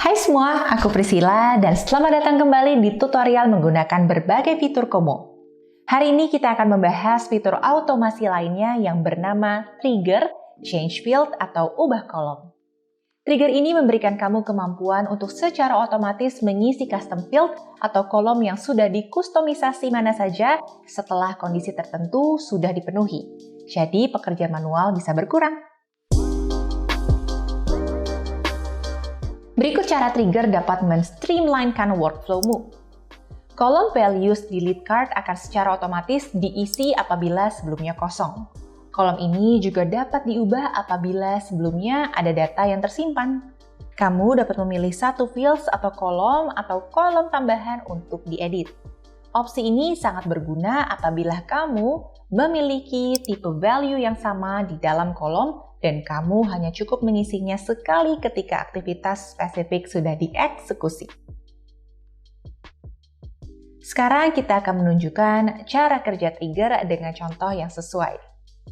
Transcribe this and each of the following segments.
Hai semua, aku Priscilla dan selamat datang kembali di tutorial menggunakan berbagai fitur Como. Hari ini kita akan membahas fitur automasi lainnya yang bernama Trigger, Change Field, atau ubah kolom. Trigger ini memberikan kamu kemampuan untuk secara otomatis mengisi custom field atau kolom yang sudah dikustomisasi mana saja setelah kondisi tertentu sudah dipenuhi. Jadi pekerjaan manual bisa berkurang. Berikut cara Trigger dapat men-streamlinekan workflow-mu. Kolom values di lead card akan secara otomatis diisi apabila sebelumnya kosong. Kolom ini juga dapat diubah apabila sebelumnya ada data yang tersimpan. Kamu dapat memilih satu fields atau kolom tambahan untuk diedit. Opsi ini sangat berguna apabila kamu memiliki tipe value yang sama di dalam kolom dan kamu hanya cukup mengisinya sekali ketika aktivitas spesifik sudah dieksekusi. Sekarang kita akan menunjukkan cara kerja Trigger dengan contoh yang sesuai.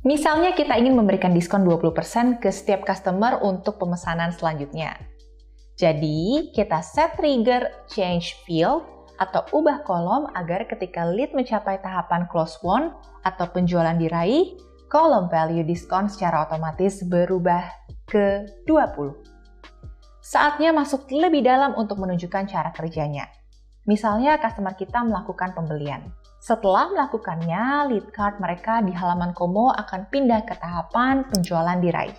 Misalnya kita ingin memberikan diskon 20% ke setiap customer untuk pemesanan selanjutnya. Jadi, kita set Trigger Change Field atau ubah kolom agar ketika lead mencapai tahapan close won atau penjualan diraih, kolom value diskon secara otomatis berubah ke 20. Saatnya masuk lebih dalam untuk menunjukkan cara kerjanya. Misalnya customer kita melakukan pembelian. Setelah melakukannya, lead card mereka di halaman Como akan pindah ke tahapan penjualan diraih.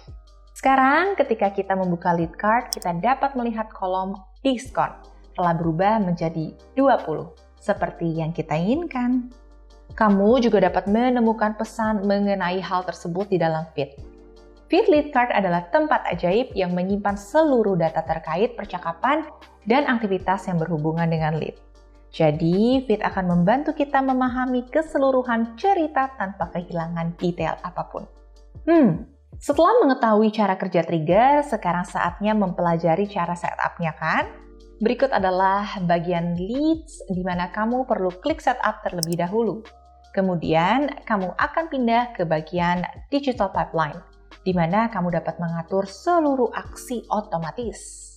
Sekarang ketika kita membuka lead card, kita dapat melihat kolom diskon telah berubah menjadi 20, seperti yang kita inginkan. Kamu juga dapat menemukan pesan mengenai hal tersebut di dalam feed. Feed lead card adalah tempat ajaib yang menyimpan seluruh data terkait percakapan dan aktivitas yang berhubungan dengan lead. Jadi, feed akan membantu kita memahami keseluruhan cerita tanpa kehilangan detail apapun. Setelah mengetahui cara kerja Trigger, sekarang saatnya mempelajari cara setup-nya kan? Berikut adalah bagian leads di mana kamu perlu klik setup terlebih dahulu. Kemudian, kamu akan pindah ke bagian Digital Pipeline, di mana kamu dapat mengatur seluruh aksi otomatis.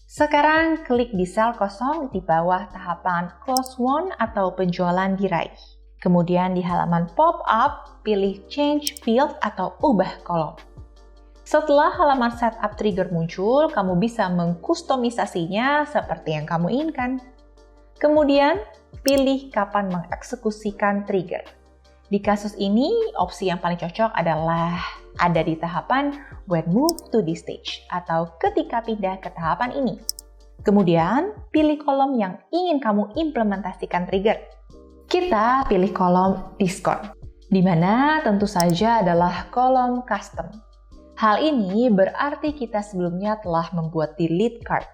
Sekarang, klik di sel kosong di bawah tahapan Close Won atau penjualan diraih. Kemudian di halaman pop-up, pilih Change Field atau ubah kolom. Setelah halaman setup Trigger muncul, kamu bisa mengkustomisasinya seperti yang kamu inginkan. Kemudian, pilih kapan mengeksekusikan Trigger. Di kasus ini, opsi yang paling cocok adalah ada di tahapan When Move to this stage atau ketika pindah ke tahapan ini. Kemudian, pilih kolom yang ingin kamu implementasikan Trigger. Kita pilih kolom diskon, di mana tentu saja adalah kolom custom. Hal ini berarti kita sebelumnya telah membuat di lead card.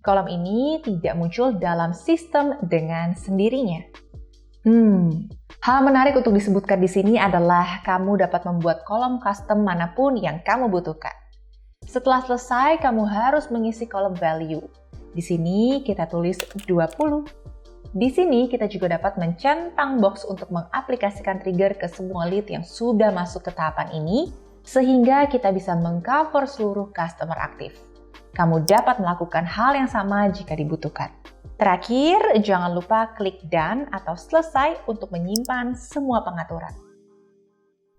Kolom ini tidak muncul dalam sistem dengan sendirinya. Hal menarik untuk disebutkan di sini adalah kamu dapat membuat kolom custom manapun yang kamu butuhkan. Setelah selesai, kamu harus mengisi kolom value. Di sini kita tulis 20. Di sini kita juga dapat mencentang box untuk mengaplikasikan Trigger ke semua lead yang sudah masuk ke tahapan ini, sehingga kita bisa mengcover seluruh customer aktif. Kamu dapat melakukan hal yang sama jika dibutuhkan. Terakhir, jangan lupa klik Done atau Selesai untuk menyimpan semua pengaturan.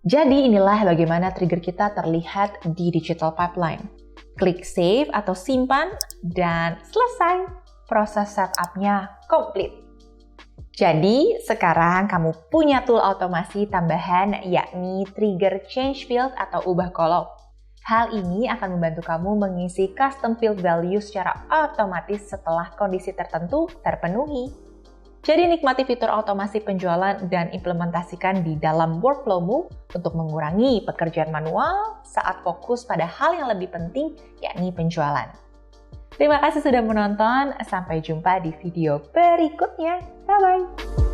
Jadi inilah bagaimana Trigger kita terlihat di Digital Pipeline. Klik Save atau Simpan, dan selesai. Proses setup-nya komplit. Jadi, sekarang kamu punya tool otomasi tambahan yakni Trigger Change Field atau ubah kolom. Hal ini akan membantu kamu mengisi custom field value secara otomatis setelah kondisi tertentu terpenuhi. Jadi nikmati fitur otomasi penjualan dan implementasikan di dalam workflow-mu untuk mengurangi pekerjaan manual saat fokus pada hal yang lebih penting yakni penjualan. Terima kasih sudah menonton, sampai jumpa di video berikutnya. Bye-bye!